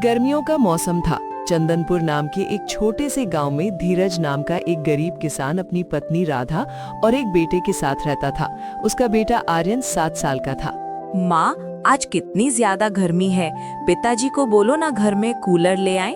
गर्मियों का मौसम था। चंदनपुर नाम के एक छोटे से गांव में धीरज नाम का एक गरीब किसान अपनी पत्नी राधा और एक बेटे के साथ रहता था। उसका बेटा आर्यन 7 साल का था। माँ, आज कितनी ज्यादा गर्मी है। पिताजी को बोलो ना घर में कूलर ले आएं।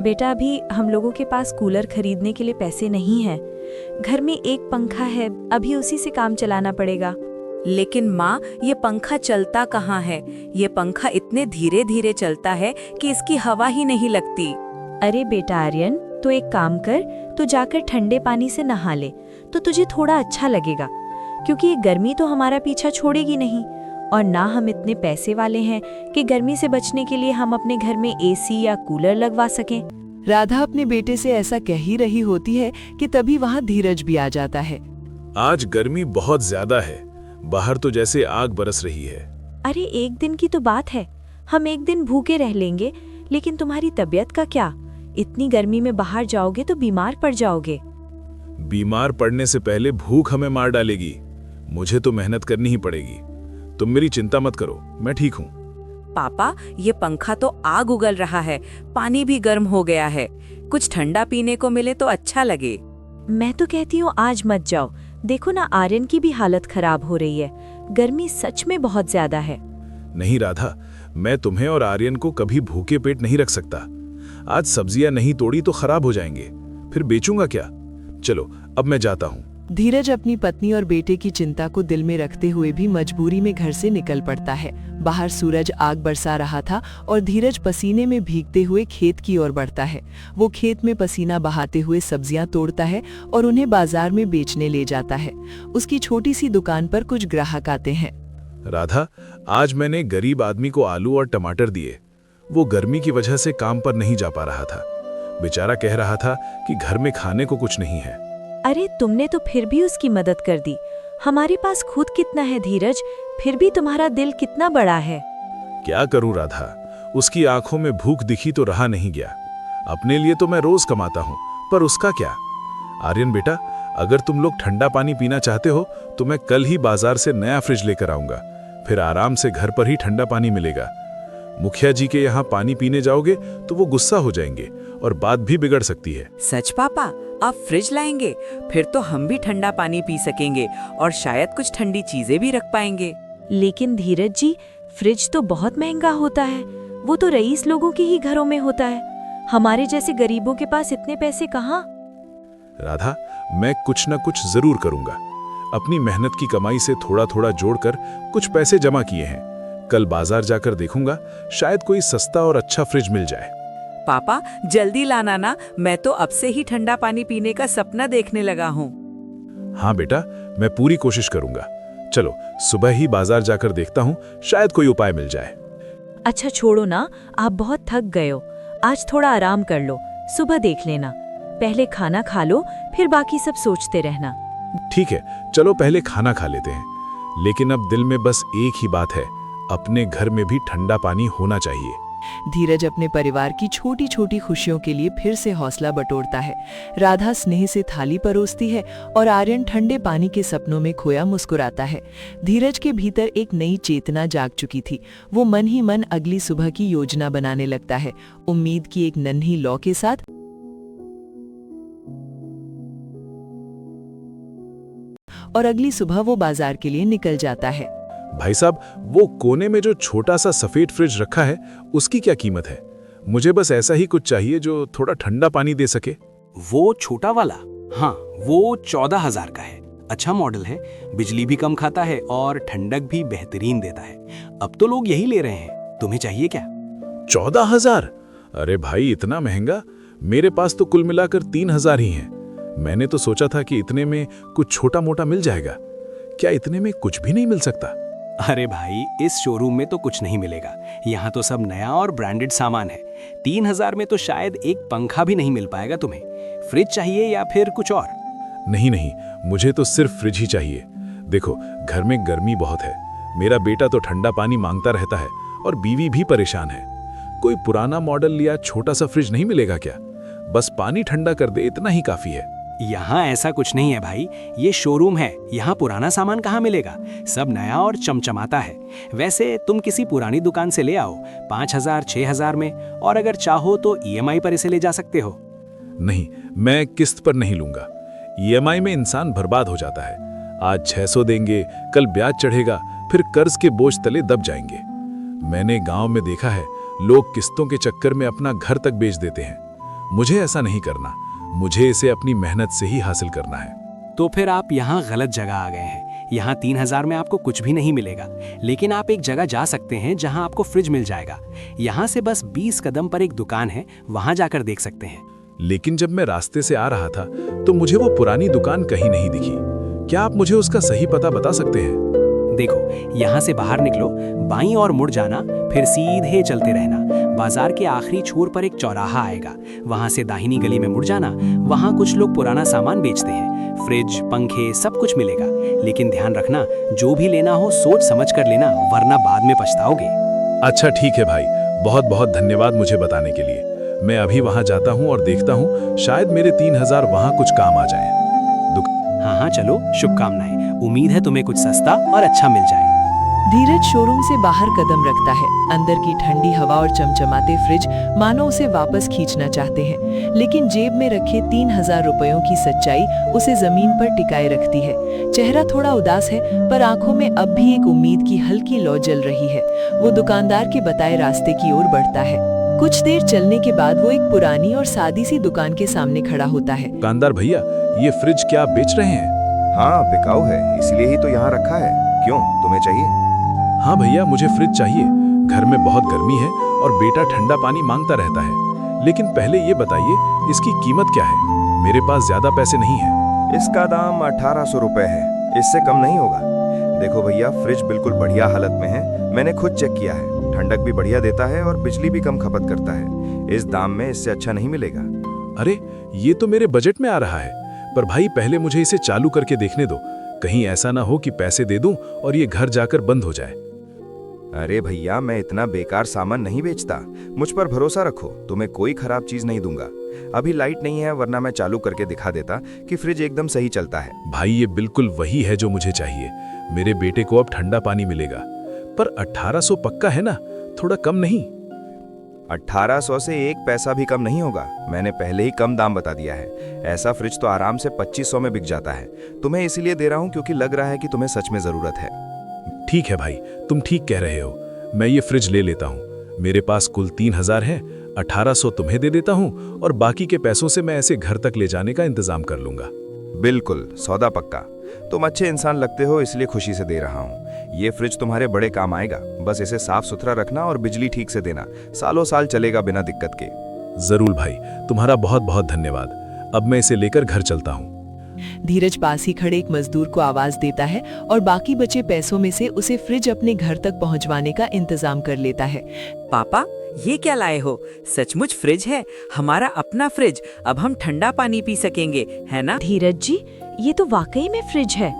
बेटा, अभी हम लोगों के पास कूलर खरीदने के लिए पैसे नहीं है। घर में एक पंखा है, अभी उसी से काम चलाना पड़ेगा। लेकिन माँ, ये पंखा चलता कहाँ है? ये पंखा इतने धीरे धीरे चलता है कि इसकी हवा ही नहीं लगती। अरे बेटा आर्यन, तो एक काम कर, तू जाकर ठंडे पानी से नहा ले तो तुझे थोड़ा अच्छा लगेगा, क्योंकि ये गर्मी तो हमारा पीछा छोड़ेगी नहीं। और ना हम इतने पैसे वाले हैं कि गर्मी से बचने के लिए हम अपने घर में एसी या कूलर लगवा सकें। राधा अपने बेटे से ऐसा कह ही रही होती है कि तभी वहाँ धीरज भी आ जाता है। आज गर्मी बहुत ज्यादा है, बाहर तो जैसे आग बरस रही है। अरे एक दिन की तो बात है, हम एक दिन भूखे रह लेंगे, लेकिन तुम्हारी तबीयत का क्या? इतनी गर्मी में बाहर जाओगे तो बीमार पड़ जाओगे। बीमार पड़ने से पहले भूख हमें मार डालेगी। मुझे तो मेहनत करनी ही पड़ेगी। तुम मेरी चिंता मत करो, मैं ठीक हूँ। पापा, ये पंखा तो आग उगल रहा है, पानी भी गर्म हो गया है। कुछ ठंडा पीने को मिले तो अच्छा लगे। मैं तो कहती हूँ आज मत जाओ। देखो ना, आर्यन की भी हालत खराब हो रही है। गर्मी सच में बहुत ज्यादा है। नहीं राधा, मैं तुम्हें और आर्यन को कभी भूखे पेट नहीं रख सकता। आज सब्जियां नहीं तोड़ी तो खराब हो जाएंगे, फिर बेचूंगा क्या? चलो अब मैं जाता हूँ। धीरज अपनी पत्नी और बेटे की चिंता को दिल में रखते हुए भी मजबूरी में घर से निकल पड़ता है। बाहर सूरज आग बरसा रहा था और धीरज पसीने में भीगते हुए खेत की ओर बढ़ता है। वो खेत में पसीना बहाते हुए सब्जियां तोड़ता है और उन्हें बाजार में बेचने ले जाता है। उसकी छोटी सी दुकान पर कुछ ग्राहक आते हैं। राधा, आज मैंने गरीब आदमी को आलू और टमाटर दिए। वो गर्मी की वजह से काम पर नहीं जा पा रहा था। बेचारा कह रहा था कि घर में खाने को कुछ नहीं है। अरे तुमने तो फिर भी उसकी मदद कर दी। हमारे पास खुद कितना है धीरज, फिर भी तुम्हारा दिल कितना बड़ा है। क्या करूं राधा, उसकी आंखों में भूख दिखी तो रहा नहीं गया। अपने लिए तो मैं रोज कमाता हूं, पर उसका क्या? आर्यन बेटा, अगर तुम लोग ठंडा पानी पीना चाहते हो तो मैं कल ही बाजार से नया फ्रिज लेकर आऊंगा। फिर आराम से घर पर ही ठंडा पानी मिलेगा। मुखिया जी के यहाँ पानी पीने जाओगे तो वो गुस्सा हो जाएंगे और बात भी बिगड़ सकती है। सच पापा, आप फ्रिज लाएंगे? फिर तो हम भी ठंडा पानी पी सकेंगे और शायद कुछ ठंडी चीजें भी रख पाएंगे। लेकिन धीरज जी, फ्रिज तो बहुत महंगा होता है। वो तो रईस लोगों के ही घरों में होता है। हमारे जैसे गरीबों के पास इतने पैसे कहाँ? राधा, मैं कुछ न कुछ जरूर करूंगा। अपनी मेहनत की कमाई से थोड़ा थोड़ा जोड़कर कुछ पैसे जमा किए हैं। कल बाजार जाकर देखूंगा, शायद कोई सस्ता और अच्छा फ्रिज मिल जाए। पापा, जल्दी लाना ना, मैं तो अब से ही ठंडा पानी पीने का सपना देखने लगा हूँ। हाँ बेटा, मैं पूरी कोशिश करूंगा। चलो सुबह ही बाजार जाकर देखता हूँ, शायद कोई उपाय मिल जाए। अच्छा छोड़ो ना, आप बहुत थक गए हो। आज थोड़ा आराम कर लो, सुबह देख लेना। पहले खाना खा लो, फिर बाकी सब सोचते रहना। ठीक है, चलो पहले खाना खा लेते हैं। लेकिन अब दिल में बस एक ही बात है, अपने घर में भी ठंडा पानी होना चाहिए। धीरज अपने परिवार की छोटी छोटी खुशियों के लिए फिर से हौसला बटोरता है। राधा स्नेह से थाली परोसती है और आर्यन ठंडे पानी के सपनों में खोया मुस्कुराता है। धीरज के भीतर एक नई चेतना जाग चुकी थी। वो मन ही मन अगली सुबह की योजना बनाने लगता है, उम्मीद की एक नन्ही लौ के साथ। और अगली सुबह वो बाजार के लिए निकल जाता है। भाई साहब, वो कोने में जो छोटा सा सफेद फ्रिज रखा है, उसकी क्या कीमत है? मुझे बस ऐसा ही कुछ चाहिए जो थोड़ा ठंडा पानी दे सके। वो छोटा वाला? हाँ, वो 14,000 का है। अच्छा मॉडल है, बिजली भी कम खाता है और ठंडक भी बेहतरीन देता है। अब तो लोग यही ले रहे हैं। तुम्हें चाहिए क्या? 14,000? अरे भाई, इतना महंगा? मेरे पास तो कुल मिलाकर 3,000 ही हैं। मैंने तो सोचा था कि इतने में कुछ छोटा मोटा मिल जाएगा। क्या इतने में कुछ भी नहीं मिल सकता? अरे भाई, इस शोरूम में तो कुछ नहीं मिलेगा। यहाँ तो सब नया और ब्रांडेड सामान है। 3,000 में तो शायद एक पंखा भी नहीं मिल पाएगा तुम्हें। फ्रिज चाहिए या फिर कुछ और? नहीं नहीं, मुझे तो सिर्फ फ्रिज ही चाहिए। देखो, घर में गर्मी बहुत है। मेरा बेटा तो ठंडा पानी मांगता रहता है और बीवी भी परेशान है। कोई पुराना मॉडल या छोटा सा फ्रिज नहीं मिलेगा क्या? बस पानी ठंडा कर दे, इतना ही काफी है। यहाँ ऐसा कुछ नहीं है भाई, ये शोरूम है, यहाँ पुराना सामान कहाँ मिलेगा, सब नया और चमचमाता है। वैसे तुम किसी पुरानी दुकान से ले आओ 5,000 6,000 में, और अगर चाहो तो EMI पर इसे ले जा सकते हो। नहीं, मैं किस्त पर नहीं लूंगा। EMI में इंसान बर्बाद हो जाता है। आज 600 देंगे, कल ब्याज चढ़ेगा, फिर कर्ज के बोझ तले दब जाएंगे। मैंने गांव में देखा है, लोग किस्तों के चक्कर में अपना घर तक बेच देते हैं। मुझे ऐसा नहीं करना, मुझे इसे अपनी मेहनत से ही हासिल करना है। तो फिर आप यहाँ गलत जगह आ गए हैं। यहाँ 3,000 में आपको कुछ भी नहीं मिलेगा, लेकिन आप एक जगह जा सकते हैं जहाँ आपको फ्रिज मिल जाएगा। यहाँ से बस 20 कदम पर एक दुकान है, वहाँ जाकर देख सकते हैं। लेकिन जब मैं रास्ते से आ रहा था तो मुझे वो पुरानी दुकान कहीं नहीं दिखी। क्या आप मुझे उसका सही पता बता सकते हैं? देखो, यहाँ से बाहर निकलो, बाईं ओर मुड़ जाना, फिर सीधे चलते रहना। बाजार के आखिरी छोर पर एक चौराहा आएगा, वहाँ से दाहिनी गली में मुड़ जाना। वहाँ कुछ लोग पुराना सामान बेचते हैं, फ्रिज, पंखे, सब कुछ मिलेगा। लेकिन ध्यान रखना, जो भी लेना हो सोच समझ कर लेना, वरना बाद में पछताओगे। अच्छा ठीक है भाई, बहुत बहुत धन्यवाद मुझे बताने के लिए। मैं अभी वहाँ जाता हूँ और देखता हूँ, शायद मेरे 3,000 वहाँ कुछ काम आ जाए। हाँ, चलो, शुभकामनाएं। उम्मीद है तुम्हें कुछ सस्ता और अच्छा मिल जाए। धीरज शोरूम से बाहर कदम रखता है। अंदर की ठंडी हवा और चमचमाते फ्रिज मानो उसे वापस खींचना चाहते हैं, लेकिन जेब में रखे 3,000 रुपयों की सच्चाई उसे जमीन पर टिकाए रखती है। चेहरा थोड़ा उदास है, पर आंखों में अब भी एक उम्मीद की हल्की लौ जल रही है। वो दुकानदार के बताए रास्ते की ओर बढ़ता है। कुछ देर चलने के बाद वो एक पुरानी और सादी सी दुकान के सामने खड़ा होता है। दुकानदार भैया, ये फ्रिज क्या आप बेच रहे हैं? हाँ, बिकाऊ है, इसलिए ही तो यहाँ रखा है। क्यों, तुम्हें चाहिए? हाँ भैया, मुझे फ्रिज चाहिए। घर में बहुत गर्मी है और बेटा ठंडा पानी मांगता रहता है। लेकिन पहले ये बताइए, इसकी कीमत क्या है? मेरे पास ज्यादा पैसे नहीं है। इसका दाम 1,800 रुपए है, इससे कम नहीं होगा। देखो भैया, फ्रिज बिल्कुल बढ़िया हालत में है, मैंने खुद चेक किया है। ठंडक भी बढ़िया देता है और बिजली भी कम खपत करता है। इस दाम में इससे अच्छा नहीं मिलेगा। अरे, ये तो मेरे बजट में आ रहा है। पर भाई, पहले मुझे इसे चालू करके देखने दो। कहीं ऐसा ना हो कि पैसे दे दूं और ये घर जाकर बंद हो जाए। अरे भैया, मैं इतना बेकार सामान नहीं बेचता, मुझ पर भरोसा रखो, तुम्हें कोई खराब चीज नहीं दूंगा। अभी लाइट नहीं है, वरना मैं चालू करके दिखा देता कि फ्रिज एकदम सही चलता है। भाई, ये बिल्कुल वही है जो मुझे चाहिए। मेरे बेटे को अब ठंडा पानी मिलेगा। पर 1,800 पक्का है ना? थोड़ा कम नहीं? 1,800 से एक पैसा भी कम नहीं होगा। मैंने पहले ही कम दाम बता दिया है। ऐसा फ्रिज तो आराम से 2,500 में बिक जाता है। तुम्हें इसीलिए दे रहा हूँ क्योंकि लग रहा है कि तुम्हें सच में जरूरत है। ठीक है भाई, तुम ठीक कह रहे हो। मैं ये फ्रिज ले लेता हूँ। मेरे पास कुल 3,000 है। 1,800 तुम्हें दे देता हूँ और बाकी के पैसों से मैं ऐसे घर तक ले जाने का इंतजाम कर लूंगा। बिल्कुल, सौदा पक्का। तुम अच्छे इंसान लगते हो, इसलिए खुशी से दे रहा हूँ। ये फ्रिज तुम्हारे बड़े काम आएगा। बस इसे साफ सुथरा रखना और बिजली ठीक से देना, सालों साल चलेगा बिना दिक्कत के। जरूर भाई, तुम्हारा बहुत बहुत धन्यवाद। अब मैं इसे लेकर घर चलता हूँ। धीरज पास ही खड़े एक मजदूर को आवाज देता है और बाकी बचे पैसों में से उसे फ्रिज अपने घर तक पहुंचवाने का इंतजाम कर लेता है। पापा, ये क्या लाए हो? सचमुच फ्रिज है, हमारा अपना फ्रिज। अब हम ठंडा पानी पी सकेंगे, है ना? धीरज जी, ये तो वाकई में फ्रिज है।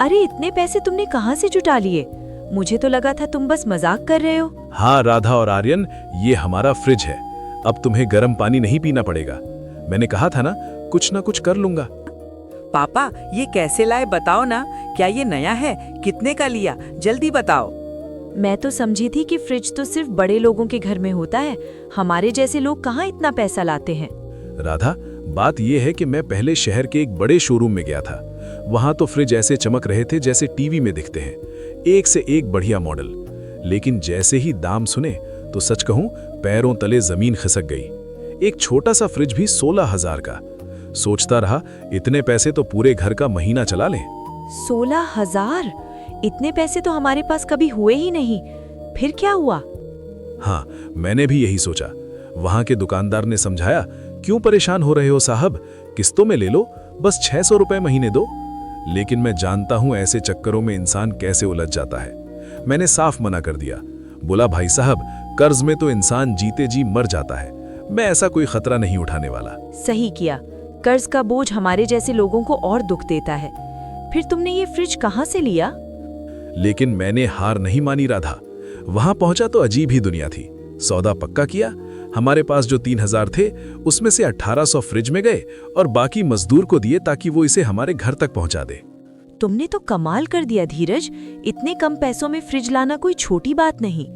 अरे, इतने पैसे तुमने कहाँ से जुटा लिए? मुझे तो लगा था तुम बस मजाक कर रहे हो। हाँ राधा और आर्यन, ये हमारा फ्रिज है। अब तुम्हें गर्म पानी नहीं पीना पड़ेगा। मैंने कहा था ना कुछ कर लूंगा। पापा, ये कैसे लाए बताओ ना। क्या ये नया है? कितने का लिया? जल्दी बताओ। मैं तो समझी थी कि फ्रिज तो सिर्फ बड़े लोगों के घर में होता है। हमारे जैसे लोग कहाँ इतना पैसा लाते हैं। राधा, बात यह है कि मैं पहले शहर के एक बड़े शोरूम में गया था। वहां तो फ्रिज ऐसे चमक रहे थे जैसे टीवी में दिखते हैं, एक से एक बढ़िया मॉडल। लेकिन जैसे ही दाम सुने तो सच कहूं, पैरों तले जमीन खिसक गई। एक छोटा सा फ्रिज भी 16,000 का। सोचता रहा, इतने पैसे तो पूरे घर का महीना चला लें। 16,000? इतने पैसे तो हमारे पास कभी हुए ही नहीं। फिर क्या हुआ? हाँ, मैंने भी यही सोचा। वहां के दुकानदार ने समझाया, क्यों परेशान हो रहे हो साहब, किस्तों में ले लो, बस 600 रुपए महीने दो। लेकिन मैं जानता हूं ऐसे चक्करों में इंसान कैसे उलझ जाता है। मैंने साफ मना कर दिया। बोला, भाई साहब, कर्ज में तो इंसान जीते जी मर जाता है। मैं ऐसा कोई खतरा नहीं उठाने वाला। सही किया। कर्ज का बोझ हमारे जैसे लोगों को और दुख देता है। फिर तुमने ये फ्रिज कहाँ से लिया? लेकिन मैंने हार नहीं मानी राधा। वहां पहुंचा तो अजीब ही दुनिया थी। सौदा पक्का किया, हमारे पास जो 3000 थे उसमें से 1800 फ्रिज में गए और बाकी मजदूर को दिए ताकि वो इसे हमारे घर तक पहुंचा दे। तुमने तो कमाल कर दिया धीरज, इतने कम पैसों में फ्रिज लाना कोई छोटी बात नहीं।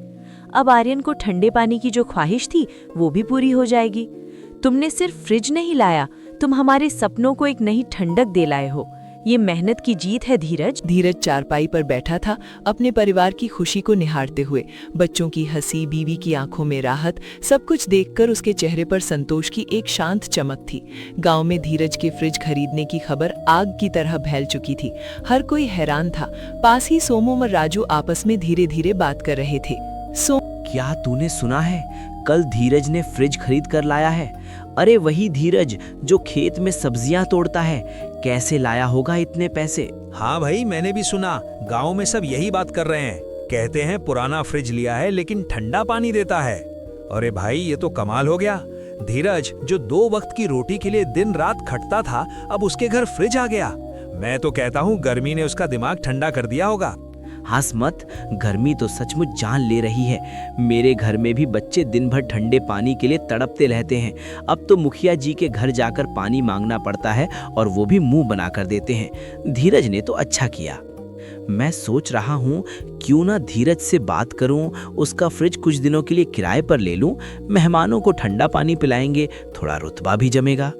अब आर्यन को ठंडे पानी की जो ख्वाहिश थी वो भी पूरी हो जाएगी। तुमने सिर्फ फ्रिज नहीं लाया, तुम हमारे सपनों को एक नई ठंडक दे लाए हो। ये मेहनत की जीत है धीरज। धीरज चारपाई पर बैठा था, अपने परिवार की खुशी को निहारते हुए। बच्चों की हंसी, बीवी की आंखों में राहत, सब कुछ देखकर उसके चेहरे पर संतोष की एक शांत चमक थी। गांव में धीरज के फ्रिज खरीदने की खबर आग की तरह फैल चुकी थी। हर कोई हैरान था। पास ही सोमू और राजू आपस में धीरे धीरे बात कर रहे थे। क्या तूने सुना है, कल धीरज ने फ्रिज खरीद कर लाया है। अरे वही धीरज जो खेत में सब्जियां तोड़ता है, कैसे लाया होगा इतने पैसे। हाँ भाई, मैंने भी सुना। गांव में सब यही बात कर रहे हैं। कहते हैं पुराना फ्रिज लिया है लेकिन ठंडा पानी देता है। अरे भाई, ये तो कमाल हो गया। धीरज जो 2 वक्त की रोटी के लिए दिन रात खटता था, अब उसके घर फ्रिज आ गया। मैं तो कहता हूँ गर्मी ने उसका दिमाग ठंडा कर दिया होगा। हंस मत, गर्मी तो सचमुच जान ले रही है। मेरे घर में भी बच्चे दिन भर ठंडे पानी के लिए तड़पते रहते हैं। अब तो मुखिया जी के घर जाकर पानी मांगना पड़ता है और वो भी मुंह बनाकर देते हैं। धीरज ने तो अच्छा किया। मैं सोच रहा हूँ क्यों ना धीरज से बात करूँ, उसका फ्रिज कुछ दिनों के लिए किराए पर ले लूँ। मेहमानों को ठंडा पानी पिलाएंगे, थोड़ा रुतबा भी जमेगा।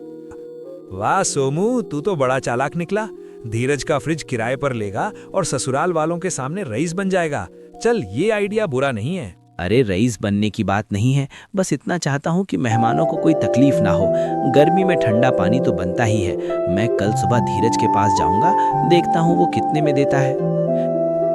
वाह सोमू, तू तो बड़ा चालाक निकला। धीरज का फ्रिज किराए पर लेगा और ससुराल वालों के सामने रईस बन जाएगा। चल, ये आइडिया बुरा नहीं है। अरे रईस बनने की बात नहीं है, बस इतना चाहता हूँ कि मेहमानों को कोई तकलीफ ना हो। गर्मी में ठंडा पानी तो बनता ही है। मैं कल सुबह धीरज के पास जाऊंगा, देखता हूँ वो कितने में देता है।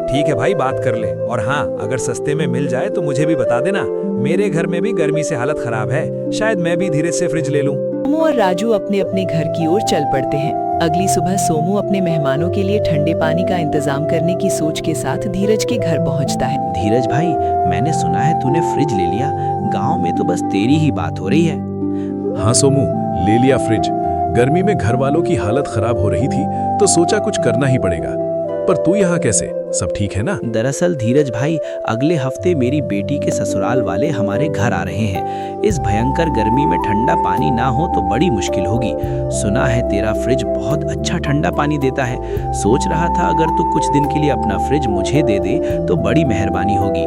ठीक है भाई, बात कर ले। और हाँ, अगर सस्ते में मिल जाए तो मुझे भी बता देना। मेरे घर में भी गर्मी से हालत खराब है, शायद मैं भी धीरज से फ्रिज ले लूं। सोमू और राजू अपने अपने घर की ओर चल पड़ते हैं। अगली सुबह सोमू अपने मेहमानों के लिए ठंडे पानी का इंतजाम करने की सोच के साथ धीरज के घर पहुंचता है। धीरज भाई, मैंने सुना है तूने फ्रिज ले लिया। गांव में तो बस तेरी ही बात हो रही है। हाँ सोमू, ले लिया फ्रिज। गर्मी में घर वालों की हालत खराब हो रही थी तो सोचा कुछ करना ही पड़ेगा। पर तू यहाँ कैसे? सब ठीक है ना? दरअसल धीरज भाई, अगले हफ्ते मेरी बेटी के ससुराल वाले हमारे घर आ रहे हैं। इस भयंकर गर्मी में ठंडा पानी ना हो तो बड़ी मुश्किल होगी। सुना है तेरा फ्रिज बहुत अच्छा ठंडा पानी देता है। सोच रहा था अगर तू कुछ दिन के लिए अपना फ्रिज मुझे दे दे तो बड़ी मेहरबानी होगी।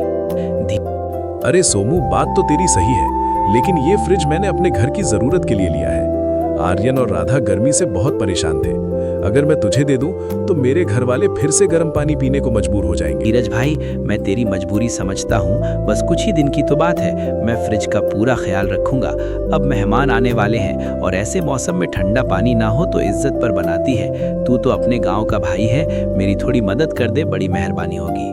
अरे सोमू, बात तो तेरी सही है, लेकिन ये फ्रिज मैंने अपने घर की जरूरत के लिए लिया है। आर्यन और राधा गर्मी से बहुत परेशान थे। अगर मैं तुझे दे दूं तो मेरे घर वाले फिर से गर्म पानी पीने को मजबूर हो जाएंगे। धीरज भाई, मैं तेरी मजबूरी समझता हूँ, बस कुछ ही दिन की तो बात है। मैं फ्रिज का पूरा ख्याल रखूंगा। अब मेहमान आने वाले हैं और ऐसे मौसम में ठंडा पानी ना हो तो इज्जत पर बनाती है। तू तो अपने गाँव का भाई है, मेरी थोड़ी मदद कर दे, बड़ी मेहरबानी होगी।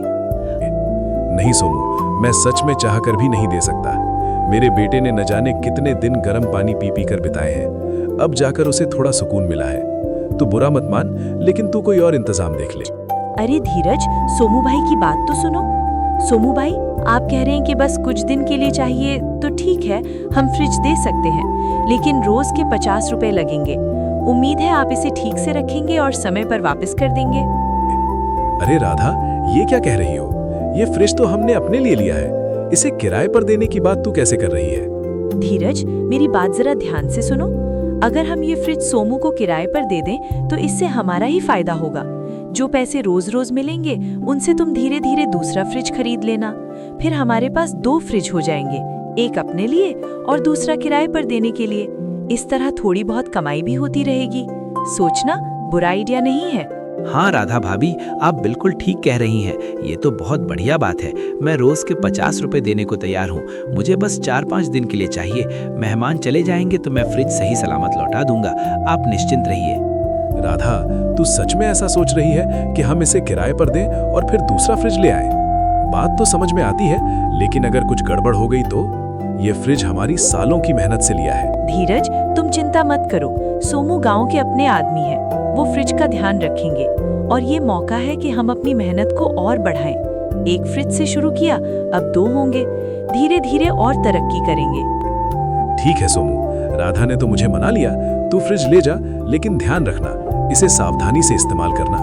नहीं सोमू, मैं सच में चाहकर भी नहीं दे सकता। मेरे बेटे ने न जाने कितने दिन गर्म पानी पी पी कर बिताए हैं। अब जाकर उसे थोड़ा सुकून मिला है। तू बुरा मत मान, लेकिन तू कोई और इंतजाम देख ले। अरे धीरज, सोमू भाई की बात तो सुनो। सोमू भाई, आप कह रहे हैं कि बस कुछ दिन के लिए चाहिए तो ठीक है, हम फ्रिज दे सकते हैं, लेकिन रोज के 50 रुपए लगेंगे। उम्मीद है आप इसे ठीक से रखेंगे और समय पर वापस कर देंगे। अरे राधा, ये क्या कह रही हो? ये फ्रिज तो हमने अपने लिए लिया है, इसे किराए पर देने की बात तू कैसे कर रही है? धीरज, मेरी बात जरा ध्यान से सुनो। अगर हम ये फ्रिज सोमू को किराए पर दे दें तो इससे हमारा ही फायदा होगा। जो पैसे रोज रोज मिलेंगे उनसे तुम धीरे धीरे दूसरा फ्रिज खरीद लेना। फिर हमारे पास 2 फ्रिज हो जाएंगे, एक अपने लिए और दूसरा किराए पर देने के लिए। इस तरह थोड़ी बहुत कमाई भी होती रहेगी। सोचना, बुरा आइडिया नहीं है। हाँ राधा भाभी, आप बिल्कुल ठीक कह रही हैं। ये तो बहुत बढ़िया बात है। मैं रोज के 50 रुपए देने को तैयार हूँ। मुझे बस 4-5 दिन के लिए चाहिए। मेहमान चले जाएंगे तो मैं फ्रिज सही सलामत लौटा दूंगा। आप निश्चिंत रहिए। राधा, तू सच में ऐसा सोच रही है कि हम इसे किराए पर दें और फिर दूसरा फ्रिज ले आए? बात तो समझ में आती है, लेकिन अगर कुछ गड़बड़ हो गई तो? ये फ्रिज हमारी सालों की मेहनत से लिया है। धीरज, तुम चिंता मत करो। सोमू गांव के अपने आदमी हैं, वो फ्रिज का ध्यान रखेंगे और ये मौका है कि हम अपनी मेहनत को और बढ़ाएं। एक फ्रिज से शुरू किया, अब 2 होंगे। धीरे धीरे और तरक्की करेंगे। ठीक है सोमू, राधा ने तो मुझे मना लिया। तू फ्रिज ले जा, लेकिन ध्यान रखना, इसे सावधानी से इस्तेमाल करना।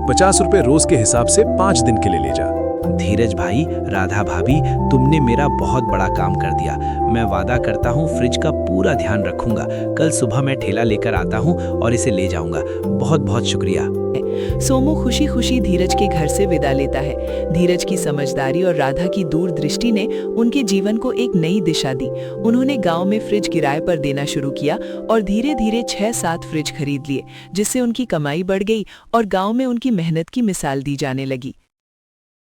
50 रुपए रोज के हिसाब से 5 दिन के लिए ले जा। धीरज भाई, राधा भाभी, तुमने मेरा बहुत बड़ा काम कर दिया। मैं वादा करता हूँ फ्रिज का पूरा ध्यान रखूंगा। कल सुबह मैं ठेला लेकर आता हूँ और इसे ले जाऊंगा। बहुत बहुत शुक्रिया। सोमू खुशी खुशी धीरज के घर से विदा लेता है। धीरज की समझदारी और राधा की दूरदृष्टि ने उनके जीवन को एक नई दिशा दी। उन्होंने गांव में फ्रिज किराए पर देना शुरू किया और धीरे धीरे 6-7 फ्रिज खरीद लिए, जिससे उनकी कमाई बढ़ गई और गांव में उनकी मेहनत की मिसाल दी जाने लगी।